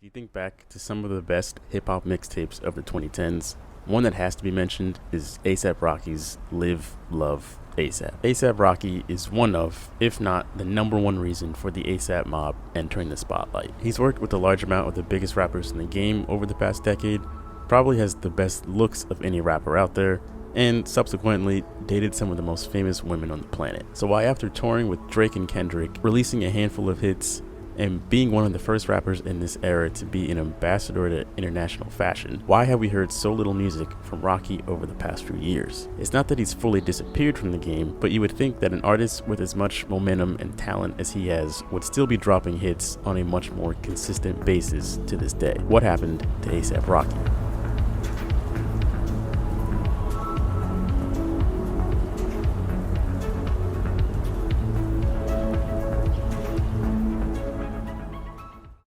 you think back to some of the best hip-hop mixtapes of the 2010s, one that has to be mentioned is APRocky's Live, Love, ASAP. APRocky is one of, if not the number one reason for the ASAP mob entering the spotlight. He's worked with a large amount of the biggest rappers in the game over the past decade, probably has the best looks of any rapper out there, and subsequently dated some of the most famous women on the planet. So why, after touring with Drake and Kendrick, releasing a handful of hits, and being one of the first rappers in this era to be an ambassador to international fashion, why have we heard so little music from Rocky over the past few years? It's not that he's fully disappeared from the game, but you would think that an artist with as much momentum and talent as he has would still be dropping hits on a much more consistent basis to this day. What happened to APRocky?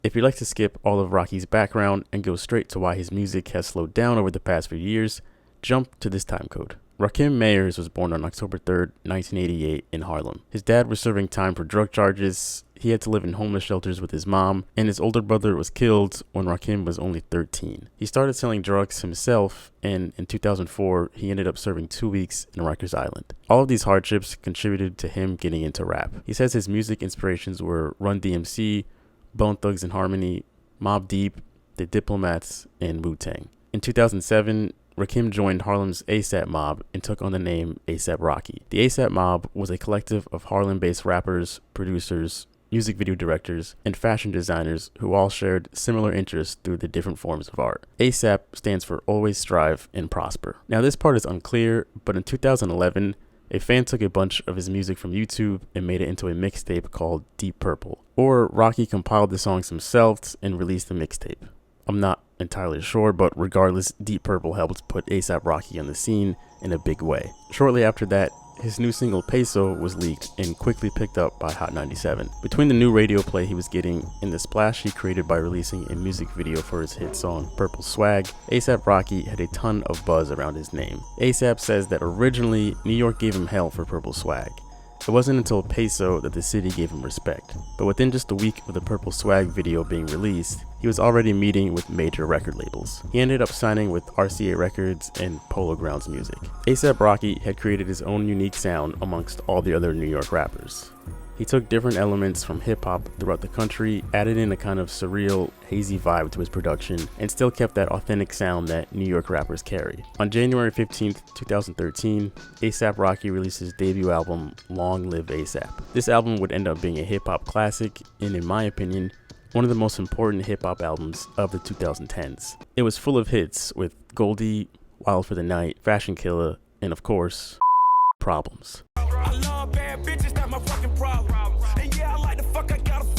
If you'd like to skip all of Rocky's background and go straight to why his music has slowed down over the past few years, jump to this time code. Rakim Mayers was born on October 3rd, 1988 in Harlem. His dad was serving time for drug charges, he had to live in homeless shelters with his mom, and his older brother was killed when Rakim was only 13. He started selling drugs himself, and in 2004, he ended up serving 2 weeks in Rikers Island. All of these hardships contributed to him getting into rap. He says his music inspirations were Run DMC, Bone Thugs and Harmony, Mobb Deep, The Diplomats, and Wu-Tang. In 2007, Rakim joined Harlem's ASAP mob and took on the name APRocky. The ASAP mob was a collective of Harlem-based rappers, producers, music video directors, and fashion designers who all shared similar interests through the different forms of art. ASAP stands for Always Strive and Prosper. Now, this part is unclear, but in 2011, a fan took a bunch of his music from YouTube and made it into a mixtape called Deep Purple. Or Rocky compiled the songs himself and released the mixtape. I'm not entirely sure, but regardless, Deep Purple helped put APRocky on the scene in a big way. Shortly after that, his new single Peso was leaked and quickly picked up by Hot 97. Between the new radio play he was getting and the splash he created by releasing a music video for his hit song Purple Swag, APRocky had a ton of buzz around his name. ASAP says that originally New York gave him hell for Purple Swag. It wasn't until Peso that the city gave him respect, but within just a week of the Purple Swag video being released, he was already meeting with major record labels. He ended up signing with RCA Records and Polo Grounds Music. APRocky had created his own unique sound amongst all the other New York rappers. He took different elements from hip-hop throughout the country, added in a kind of surreal, hazy vibe to his production, and still kept that authentic sound that New York rappers carry. On January 15th, 2013, APRocky released his debut album, Long Live ASAP. This album would end up being a hip-hop classic, and in my opinion, one of the most important hip-hop albums of the 2010s. It was full of hits with Goldie, Wild for the Night, Fashion Killer, and of course, Problems.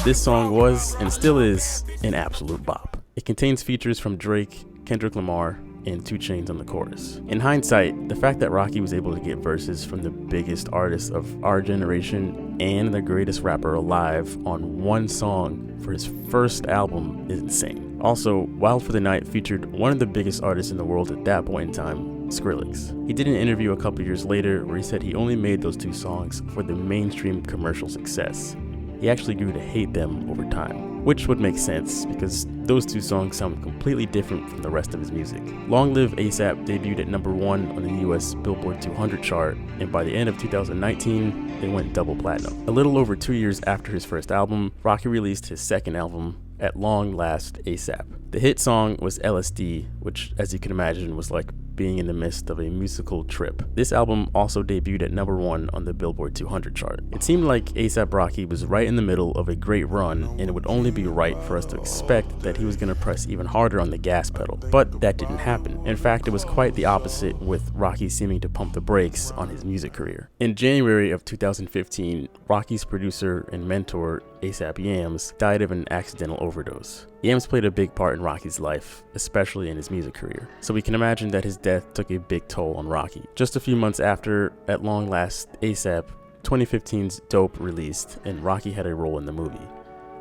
This song was, and still is, an absolute bop. It contains features from Drake, Kendrick Lamar, and 2 Chainz on the chorus. In hindsight, the fact that Rocky was able to get verses from the biggest artists of our generation and the greatest rapper alive on one song for his first album is insane. Also, Wild for the Night featured one of the biggest artists in the world at that point in time, Skrillex. He did an interview a couple years later where he said he only made those 2 songs for the mainstream commercial success. He actually grew to hate them over time, which would make sense because those 2 songs sound completely different from the rest of his music. Long Live ASAP debuted at number 1 on the US Billboard 200 chart, and by the end of 2019, it went double platinum. A little over 2 years after his first album, Rocky released his second album, At Long Last ASAP. The hit song was LSD, which, as you can imagine, was like being in the midst of a musical trip. This album also debuted at number 1 on the Billboard 200 chart. It seemed like APRocky was right in the middle of a great run, and it would only be right for us to expect that he was going to press even harder on the gas pedal. But that didn't happen. In fact, it was quite the opposite, with Rocky seeming to pump the brakes on his music career. In January of 2015, Rocky's producer and mentor, ASAP Yams, died of an accidental overdose. Yams played a big part in Rocky's life, especially in his music career, so we can imagine that his death took a big toll on Rocky. Just a few months after At Long Last ASAP, 2015's Dope released, and Rocky had a role in the movie.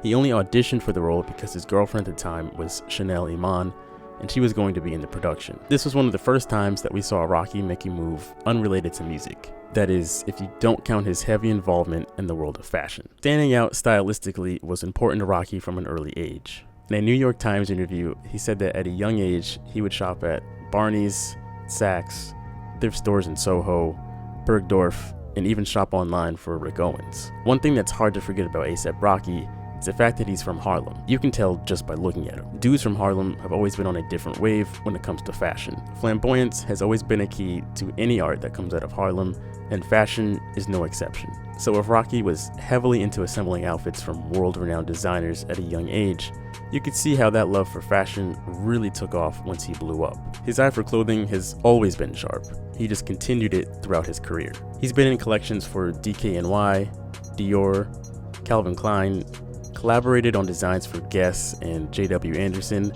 He only auditioned for the role because his girlfriend at the time was Chanel Iman, and she was going to be in the production. This was one of the first times that we saw Rocky make a move unrelated to music. That is, if you don't count his heavy involvement in the world of fashion. Standing out stylistically was important to Rocky from an early age. In a New York Times interview, he said that at a young age, he would shop at Barney's, Saks, thrift stores in Soho, Bergdorf, and even shop online for Rick Owens. One thing that's hard to forget about APRocky is the fact that he's from Harlem. You can tell just by looking at him. Dudes from Harlem have always been on a different wave when it comes to fashion. Flamboyance has always been a key to any art that comes out of Harlem, and fashion is no exception. So if Rocky was heavily into assembling outfits from world-renowned designers at a young age, you could see how that love for fashion really took off once he blew up. His eye for clothing has always been sharp. He just continued it throughout his career. He's been in collections for DKNY, Dior, Calvin Klein, collaborated on designs for Guess and J.W. Anderson,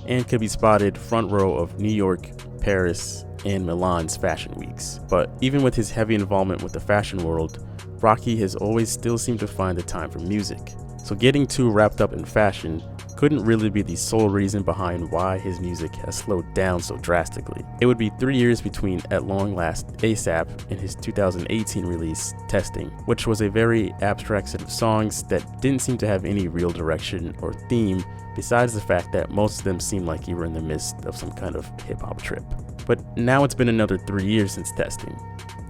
and could be spotted front row of New York, Paris, and Milan's fashion weeks. But even with his heavy involvement with the fashion world, Rocky has always still seemed to find the time for music. So getting too wrapped up in fashion couldn't really be the sole reason behind why his music has slowed down so drastically. It would be 3 years between At Long Last ASAP and his 2018 release, Testing, which was a very abstract set of songs that didn't seem to have any real direction or theme, besides the fact that most of them seemed like you were in the midst of some kind of hip-hop trip. But now it's been another 3 years since Testing.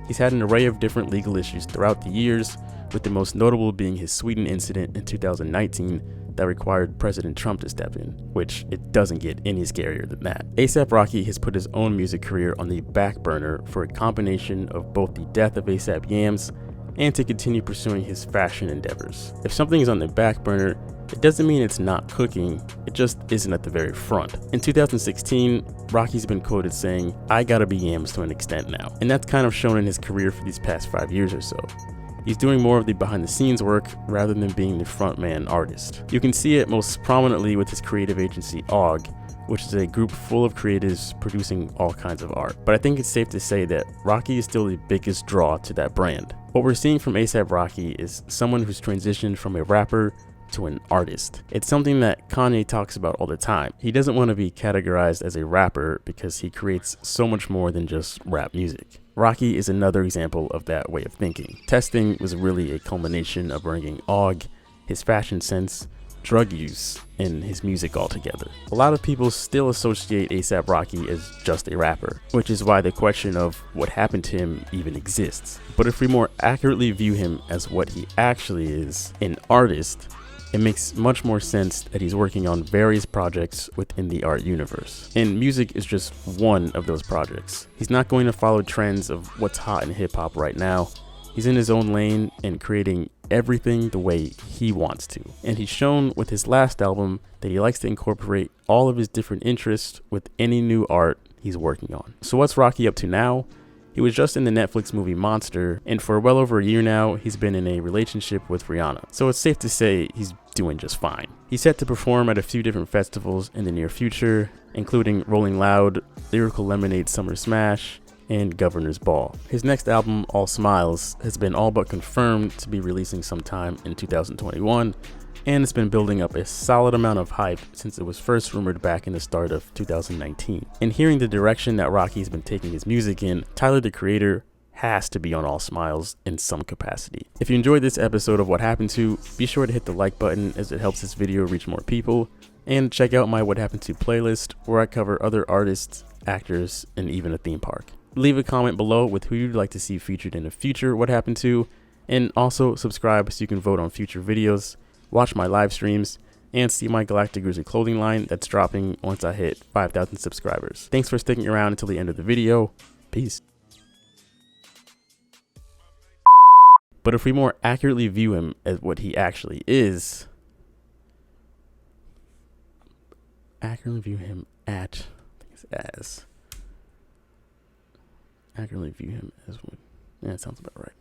He's had an array of different legal issues throughout the years, with the most notable being his Sweden incident in 2019 that required President Trump to step in, which it doesn't get any scarier than that. APRocky has put his own music career on the back burner for a combination of both the death of ASAP Yams and to continue pursuing his fashion endeavors. If something is on the back burner, it doesn't mean it's not cooking, it just isn't at the very front. In 2016, Rocky's been quoted saying, "I gotta be Yams to an extent now," and that's kind of shown in his career for these past 5 years or so. He's doing more of the behind the scenes work rather than being the frontman artist. You can see it most prominently with his creative agency APRocky, which is a group full of creatives producing all kinds of art. But I think it's safe to say that Rocky is still the biggest draw to that brand. What we're seeing from APRocky is someone who's transitioned from a rapper to an artist. It's something that Kanye talks about all the time. He doesn't want to be categorized as a rapper because he creates so much more than just rap music. Rocky is another example of that way of thinking. Testing was really a culmination of bringing APRocky, his fashion sense, drug use, and his music all together. A lot of people still associate APRocky as just a rapper, which is why the question of what happened to him even exists. But if we more accurately view him as what he actually is, an artist, it makes much more sense that he's working on various projects within the art universe. And music is just one of those projects. He's not going to follow trends of what's hot in hip hop right now. He's in his own lane and creating everything the way he wants to. And he's shown with his last album that he likes to incorporate all of his different interests with any new art he's working on. So what's Rocky up to now? He was just in the Netflix movie Monster, and for well over a year now, he's been in a relationship with Rihanna. So it's safe to say he's doing just fine. He's set to perform at a few different festivals in the near future, including Rolling Loud, Lyrical Lemonade Summer Smash, and Governor's Ball. His next album, All Smiles, has been all but confirmed to be releasing sometime in 2021, and it's been building up a solid amount of hype since it was first rumored back in the start of 2019. And hearing the direction that Rocky's been taking his music in, Tyler the Creator has to be on All Smiles in some capacity. If you enjoyed this episode of What Happened To, be sure to hit the like button as it helps this video reach more people, and check out my What Happened To playlist where I cover other artists, actors, and even a theme park. Leave a comment below with who you'd like to see featured in a future What Happened To, and also subscribe so you can vote on future videos, watch my live streams, and see my Galactic Grizzly clothing line that's dropping once I hit 5,000 subscribers. Thanks for sticking around until the end of the video. Peace. But if we more accurately view him as what he actually is, accurately view him as what, yeah, that sounds about right.